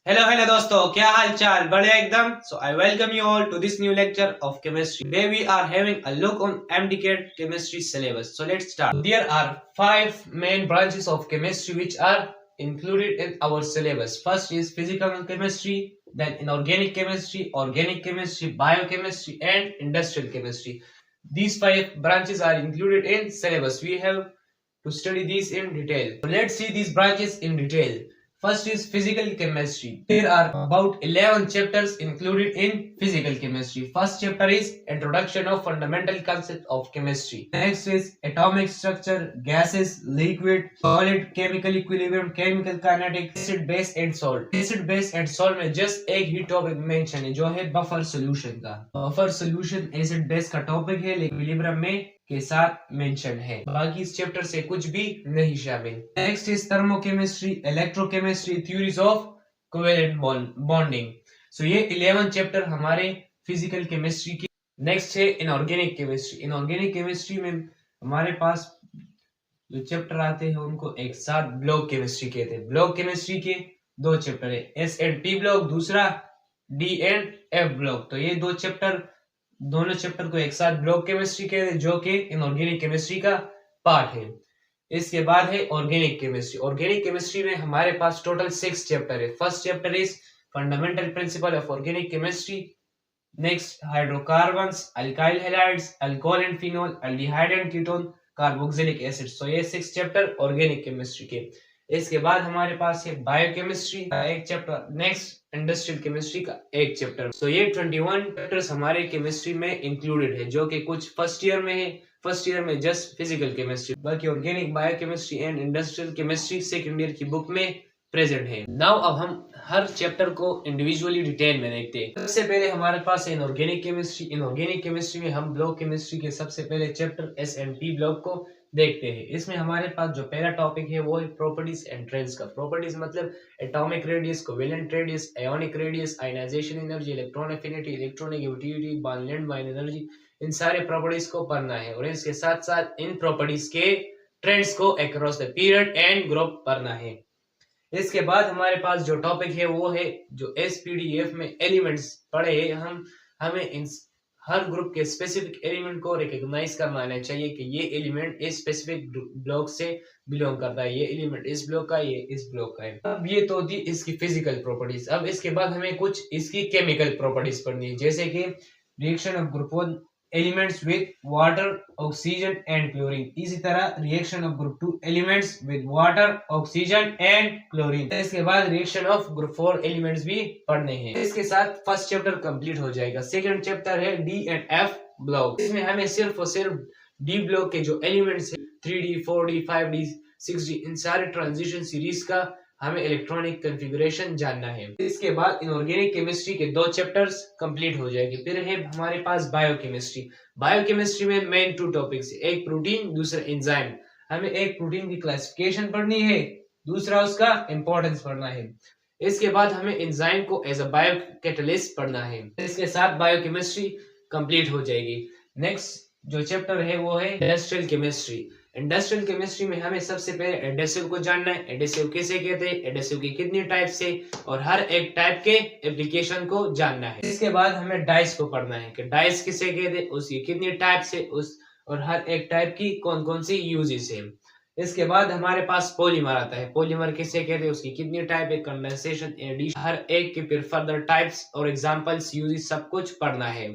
Hello दोस्तों, क्या हाल चाल? बढ़िया एकदम। So I welcome you all to this new lecture of chemistry where we are having a look on MDCAT chemistry syllabus. So let's start. There are five main branches of chemistry which are included in our syllabus. First is physical chemistry, then inorganic chemistry, organic chemistry, biochemistry and industrial chemistry. These five branches are included in syllabus. We have to study these in detail. So let's see these branches in detail. First is physical chemistry. There are about 11 chapters included in physical chemistry. First chapter is Introduction of Fundamental Concepts of Chemistry. Next is Atomic Structure, Gases, Liquid, Solid, Chemical Equilibrium, Chemical Kinetics, Acid, Base and Salt. Acid, Base and Salt में just एक ही topic mention है जो है buffer solution का. Buffer solution acid base का topic है, equilibrium में के साथ मेंशन है. बाकी इस चैप्टर से कुछ भी नहीं शामिल. Next is thermochemistry, electrochemistry, theories of covalent bonding. So ये 11 चैप्टर हमारे फिजिकल केमिस्ट्री की. नेक्स्ट है इनऑर्गेनिक केमिस्ट्री. इनऑर्गेनिक केमिस्ट्री में हमारे पास जो चैप्टर आते हैं उनको एक साथ ब्लॉक केमिस्ट्री कहते हैं. ब्लॉक केमिस्ट्री के दो चैप्टर है, एस एंड पी ब्लॉक, दूसरा डी एंड एफ ब्लॉक. तो ये दो चैप्टर, दोनों चैप्टर को एक साथ ब्लॉक केमिस्ट्री के जो कि इनऑर्गेनिक केमिस्ट्री का पार्ट है. इसके बाद है ऑर्गेनिक केमिस्ट्री. ऑर्गेनिक केमिस्ट्री में हमारे पास टोटल 6 चैप्टर है. First chapter is fundamental principle of organic chemistry. Next hydrocarbons, alkyl halides, alcohol and phenol, aldehyde and ketone, carboxylic acid. So ये 6 चैप्टर ऑर्गेनिक केमिस्ट्री के. इसके बाद हमारे पास है बायोकेमिस्ट्री का एक चैप्टर. नेक्स्ट इंडस्ट्रियल केमिस्ट्री का एक चैप्टर. तो ये 21 चैप्टर्स हमारे केमिस्ट्री में इंक्लूडेड है जो कि कुछ फर्स्ट ईयर में है. फर्स्ट ईयर में जस्ट फिजिकल केमिस्ट्री, बाकी organic, biochemistry and industrial chemistry second year की बुक में प्रेजेंट है. नाउ अब हम हर चैप्टर को इंडिविजुअली डिटेल में देखते हैं. सबसे पहले हमारे पास है इनऑर्गेनिक केमिस्ट्री. इनऑर्गेनिक केमिस्ट्री में हम ब्लॉक केमिस्ट्री के सबसे पहले chapter S and P block को देखते हैं. इसमें हमारे पास जो पहला टॉपिक है वो है प्रॉपर्टीज एंड ट्रेंड्स का. प्रॉपर्टीज मतलब atomic radius, covalent radius, ionic radius, ionisation energy, electron affinity, electronegativity, bond bind energy, इन सारे प्रॉपर्टीज को पढ़ना है. और इसके साथ साथ इन प्रॉपर्टीज के ट्रेंड्स को across the period and group पढ़ना है. इसके बाद हमारे पास जो टॉपिक है वो है जो एसपीडीएफ में एलिमेंट्स पढ़े हैं. हमें इन हर ग्रुप के स्पेसिफिक एलिमेंट को रिकॉग्नाइज करना आना चाहिए कि ये एलिमेंट इस स्पेसिफिक ब्लॉक से बिलोंग करता है, ये एलिमेंट इस ब्लॉक का, ये इस ब्लॉक का है. अब ये तो थी इसकी फिजिकल प्रॉपर्टीज. अब इसके बाद हमें कुछ इसकी केमिकल प्रॉपर्टीज पढ़नी है, जैसे कि reaction of group 1 elements with water, oxygen and chlorine. इसी तरह reaction of group 2 elements with water, oxygen and chlorine. इसके बाद रिएक्शन ऑफ ग्रुप 4 एलिमेंट्स भी पढ़ने हैं. इसके साथ फर्स्ट चैप्टर कंप्लीट हो जाएगा. सेकंड चैप्टर है डी एंड एफ ब्लॉक. इसमें हमें सिर्फ और सिर्फ डी ब्लॉक के जो एलिमेंट्स है 3D, 4D, 5D, 6D, इन सारे ट्रांजिशन सीरीज का हमें इलेक्ट्रॉनिक कॉन्फ़िगरेशन जानना है. इसके बाद इनऑर्गेनिक केमिस्ट्री के 2 चैप्टर्स कंप्लीट हो जाएंगे. फिर है हमारे पास बायोकेमिस्ट्री. बायोकेमिस्ट्री में मेन 2 टॉपिक्स है, एक प्रोटीन, दूसरा एंजाइम. हमें एक प्रोटीन की क्लासिफिकेशन पढ़नी है, दूसरा उसका इंपॉर्टेंस पढ़ना है. इसके बाद हमें एंजाइम को एज अ बायो कैटलिस्ट पढ़ना है. इसके साथ बायोकेमिस्ट्री कंप्लीट हो जाएगी. नेक्स्ट जो चैप्टर है वो है इंडस्ट्रियल केमिस्ट्री. इंडस्ट्रियल केमिस्ट्री में हमें सबसे पहले एडेसिव को जानना है. एडेसिव किसे कहते हैं, एडेसिव की कितनी टाइप्स है और हर एक टाइप के एप्लीकेशन को जानना है. इसके बाद हमें डाइस को पढ़ना है कि डाइस किसे कहते हैं, उसकी कितनी टाइप्स है, उस और हर एक टाइप की कौन कौन सी यूजेस है. इसके बाद हमारे पास पॉलीमर आता है. पॉलीमर किसे कहते हैं, उसकी कितनी टाइप है, कंडेंसेशन, एडिशन, हर एक के फिर फर्दर टाइप्स और एग्जांपल्स, यूजेस सब कुछ पढ़ना है.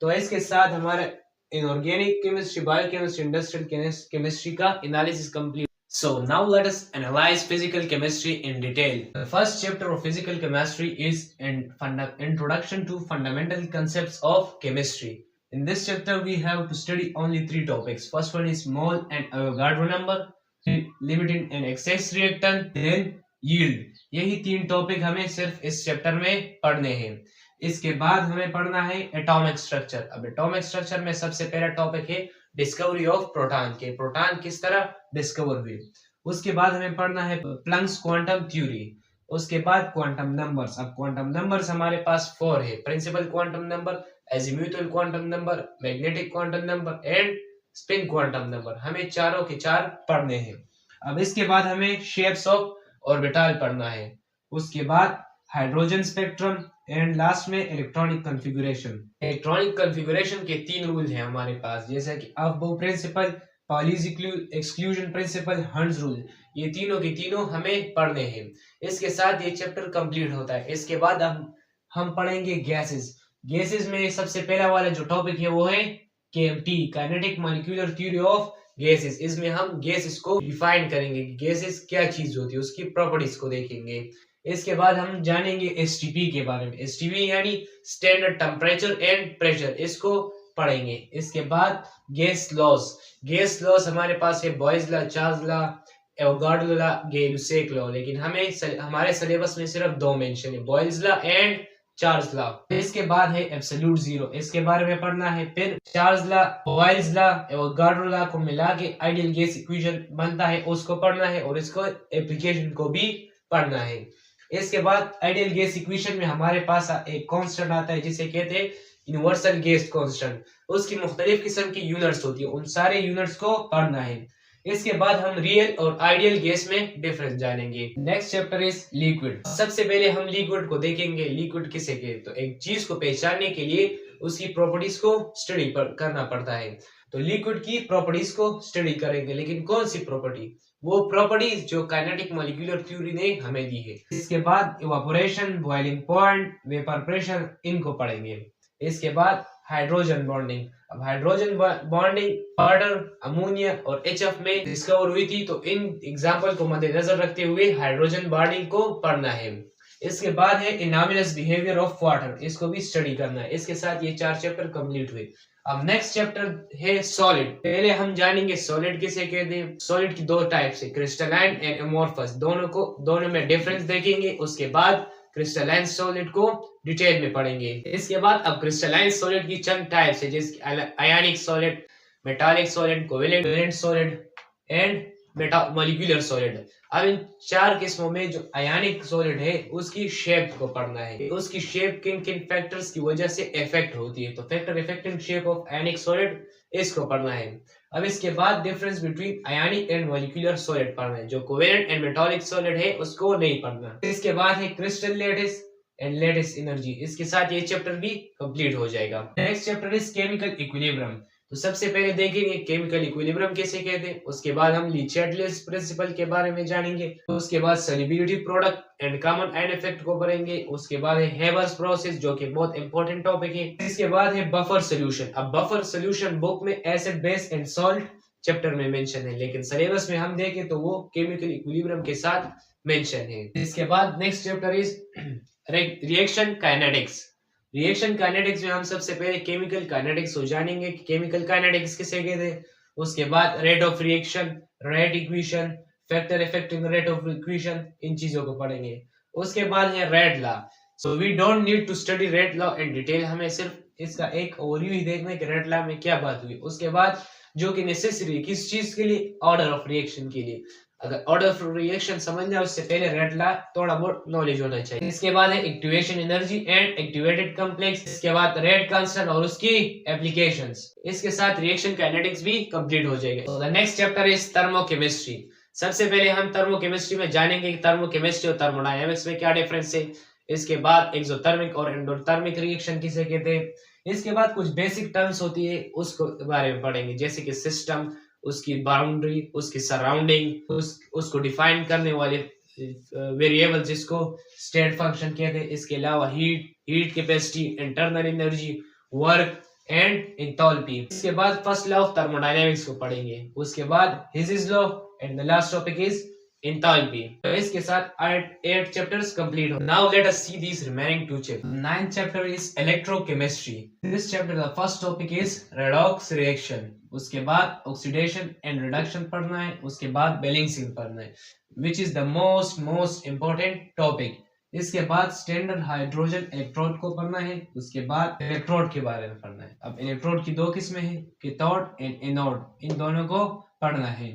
तो इसके साथ हमारे inorganic chemistry, biochemistry, industrial chemistry का analysis complete. So now let us analyze physical chemistry in detail. The first chapter of physical chemistry is introduction to fundamental concepts of chemistry. In this chapter we have to study only 3 topics. First one is mole and Avogadro number, limiting and excess reactant, then yield. यही 3 topic हमें सिर्फ इस chapter में पढ़ने हैं. इसके बाद हमें पढ़ना है एटॉमिक स्ट्रक्चर. अब एटॉमिक स्ट्रक्चर में सबसे पहला टॉपिक है डिस्कवरी ऑफ प्रोटॉन के. प्रोटॉन किस तरह डिस्कवर हुए. उसके बाद हमें पढ़ना है प्लैंक्स क्वांटम थ्योरी. उसके बाद क्वांटम नंबर्स. अब क्वांटम नंबर्स हमारे पास 4 है, principal quantum number, azimuthal quantum number, magnetic quantum number and spin quantum number. हमें चारों के 4 पढ़ने हैं. अब इसके बाद हमें शेप्स ऑफ ऑर्बिटल पढ़ना है. उसके बाद हाइड्रोजन स्पेक्ट्रम एंड लास्ट में इलेक्ट्रॉनिक कॉन्फ़िगरेशन। इलेक्ट्रॉनिक कॉन्फ़िगरेशन के 3 रूल हैं हमारे पास, जैसे कि Aufbau principle, Pauli's exclusion principle, Hund's rule. ये तीनों के तीनों हमें पढ़ने हैं। इसके साथ ये चैप्टर कंप्लीट होता है। इसके बाद हम पढ़ेंगे गैसेस। गैसेस में सबसे पहला वाला जो टॉपिक है वो है KMT, kinetic molecular theory of gases. इसमें हम गैसेस को डिफाइन करेंगे कि गैसेस क्या चीज होती है, उसकी प्रॉपर्टीज को देखेंगे। इसके बाद हम जानेंगे एसटीपी के बारे में। एसटीपी यानी स्टैंडर्ड टेम्परेचर एंड प्रेशर, इसको पढ़ेंगे। इसके बाद गैस लॉज। गैस लॉज हमारे पास है Boyle's law, Charles law, Avogadro law, Gay-Lussac law. लेकिन हमारे सिलेबस में सिर्फ 2 मेंशन है, Boyle's law and Charles law. इसके बाद है एब्सोल्यूट जीरो, इसके बारे में पढ़ना है। फिर Charles law, Boyle's law, Avogadro law को मिला के आइडियल गैस इक्वेशन बनता है, उसको पढ़ना है और इसको एप्लीकेशन को भी पढ़ना है। इसके बाद आइडियल गैस इक्वेशन में हमारे पास एक कांस्टेंट आता है जिसे कहते हैं यूनिवर्सल गैस कांस्टेंट। उसकी मुख्तलिफ किस्म की यूनिट्स होती है, उन सारे यूनिट्स को पढ़ना है। इसके बाद हम रियल और आइडियल गैस में डिफरेंस जानेंगे। Next chapter is liquid. सबसे पहले हम लिक्विड को देखेंगे। लिक्विड किसे कहते हैं? तो एक चीज को पहचानने के लिए उसकी प्रॉपर्टीज को स्टडी करना पड़ता है। तो लिक्विड की प्रॉपर्टीज को स्टडी करेंगे, लेकिन कौन सी प्रॉपर्टी? वो प्रॉपर्टीज जो काइनेटिक मॉलिक्यूलर थ्योरी ने हमें दी है। इसके बाद evaporation, boiling point, vapour pressure, इनको पढ़ेंगे। इसके बाद हाइड्रोजन बॉन्डिंग। अब हाइड्रोजन बॉन्डिंग वाटर, अमोनिया और एचएफ में डिस्कवर हुई थी, तो इन एग्जांपल को मद्देनजर रखते हुए हाइड्रोजन बॉन्डिंग को पढ़ना है। इसके बाद है इनॉर्मस बिहेवियर ऑफ वाटर, इसको भी स्टडी करना है। इसके साथ ये 4 चैप्टर कंप्लीट हुए। अब नेक्स्ट चैप्टर है सॉलिड। पहले हम जानेंगे सॉलिड किसे कहते हैं। सॉलिड की 2 टाइप्स है, क्रिस्टलाइन एंड एमोर्फस। दोनों में डिफरेंस देखेंगे। उसके बाद क्रिस्टलाइन सॉलिड को डिटेल में पढ़ेंगे। इसके बाद अब क्रिस्टलाइन सॉलिड की चंद टाइप्स है, जैसे आयनिक solid, metallic solid, covalent solid and molecular solid. अब इन 4 किस्मों में जो आयनिक सॉलिड है उसकी शेप को पढ़ना है। उसकी शेप किन किन फैक्टर्स की वजह से इफेक्ट होती है, तो factor effecting shape of ionic solid, इसको पढ़ना है। अब इसके बाद difference between ionic and molecular solid पढ़ना है। जो कोवेलेंट एंड मेटालिक सॉलिड है उसको नहीं पढ़ना। इसके बाद है crystal lattice and lattice energy. इसके साथ ये चैप्टर भी कंप्लीट हो जाएगा। Next chapter is chemical equilibrium. तो सबसे पहले देखेंगे केमिकल इक्विलिब्रियम कैसे कहते हैं। उसके बाद हम ली चैटलिस्ट प्रिंसिपल के बारे में जानेंगे। उसके बाद solubility product and common ion effect को पढ़ेंगे। उसके बाद है हेबर्स प्रोसेस, जो कि बहुत इंपॉर्टेंट टॉपिक है। इसके बाद है बफर सॉल्यूशन। अब बफर सॉल्यूशन बुक में acid, base and salt chapter में मेंशन है, लेकिन सिलेबस में हम देखें तो वो केमिकल इक्विलिब्रियम के साथ मेंशन है। इसके बाद next chapter is reaction kinetics. Reaction kinetics में हम सबसे पहले केमिकल काइनेटिक्स को जानेंगे कि केमिकल काइनेटिक्स किसे कहते हैं। उसके बाद rate of reaction, rate equation, factor affecting rate of equation, इन चीजों को पढ़ेंगे। उसके बाद है rate law. So we don't need to study rate law in detail, हमें सिर्फ इसका एक ओवरव्यू ही देखना है कि रेट लॉ में क्या बात हुई। उसके बाद जो कि नेसेसरी किस चीज के लिए, ऑर्डर ऑफ रिएक्शन के लिए। अगर ऑर्डर ऑफ रिएक्शन समझना है उससे पहले रेट लॉ थोड़ा बहुत नॉलेज होना चाहिए। इसके बाद है activation energy and activated complex. इसके बाद रेट कांस्टेंट और उसकी एप्लीकेशंस। इसके साथ रिएक्शन काइनेटिक्स भी कंप्लीट हो जाएगा। The next chapter is thermochemistry. सबसे पहले हम थर्मोकेमिस्ट्री में जानेंगे कि थर्मोकेमिस्ट्री और थर्मोडायनामिक्स में क्या डिफरेंस है। इसके बाद एक्सोथर्मिक और एंडोथर्मिक रिएक्शन किसे कहते हैं। इसके बाद कुछ बेसिक टर्म्स होती है उसको बारे में पढ़ेंगे, जैसे कि सिस्टम, उसकी बाउंड्री, उसकी सराउंडिंग, उसको डिफाइन करने वाले वेरिएबल जिसको स्टेट फंक्शन कहते हैं। इसके अलावा heat capacity, internal energy, work and enthalpy. इसके बाद फर्स्ट लॉ ऑफ थर्मोडायनामिक्स को पढ़ेंगे। उसके बाद Hess's law and the last topic is enthalpy. तो इसके साथ 8 चैप्टर्स कंप्लीट हो। Now let us see these remaining 2 chapters. 9th chapter is electrochemistry. This chapter the first topic is redox reaction. उसके बाद ऑक्सीडेशन एंड रिडक्शन पढ़ना है। उसके बाद बैलेंसिंग पढ़ना है, which is the most important topic. इसके बाद स्टैंडर्ड हाइड्रोजन इलेक्ट्रोड को पढ़ना है। उसके बाद इलेक्ट्रोड के बारे में पढ़ना है। अब इलेक्ट्रोड की 2 किस्में हैं, कैथोड एंड एनोड, इन दोनों को पढ़ना है।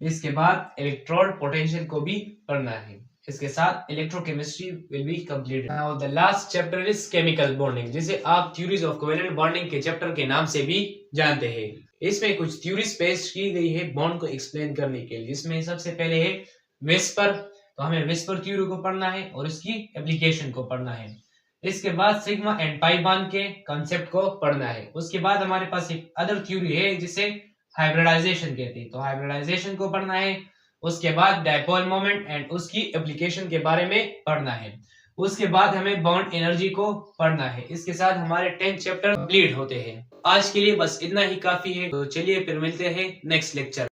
इसके बाद इलेक्ट्रोड पोटेंशियल को भी पढ़ना है। इसके साथ electrochemistry will be completed. Now the last chapter is chemical bonding, जिसे आप थ्योरीज ऑफ कोवेलेंट बॉन्डिंग के चैप्टर के नाम से भी जानते हैं। इसमें कुछ थ्योरीज पेश की गई है बॉन्ड को एक्सप्लेन करने के लिए, जिसमें सबसे पहले है विस्पर। तो हमें विस्पर थ्योरी को पढ़ना है और उसकी एप्लीकेशन को पढ़ना है। इसके बाद सिग्मा एंड पाई बॉन्ड के कॉन्सेप्ट को पढ़ना है। उसके बाद हमारे पास एक अदर थ्योरी है जिसे हाइब्रिडाइजेशन कहते हैं, तो हाइब्रिडाइजेशन को पढ़ना है। उसके बाद डायपोल मोमेंट एंड उसकी एप्लीकेशन के बारे में पढ़ना है। उसके बाद हमें बॉन्ड एनर्जी को पढ़ना है। इसके साथ हमारे 10 चैप्टर कंप्लीट होते हैं। आज के लिए बस इतना ही काफी है, तो चलिए फिर मिलते हैं नेक्स्ट लेक्चर।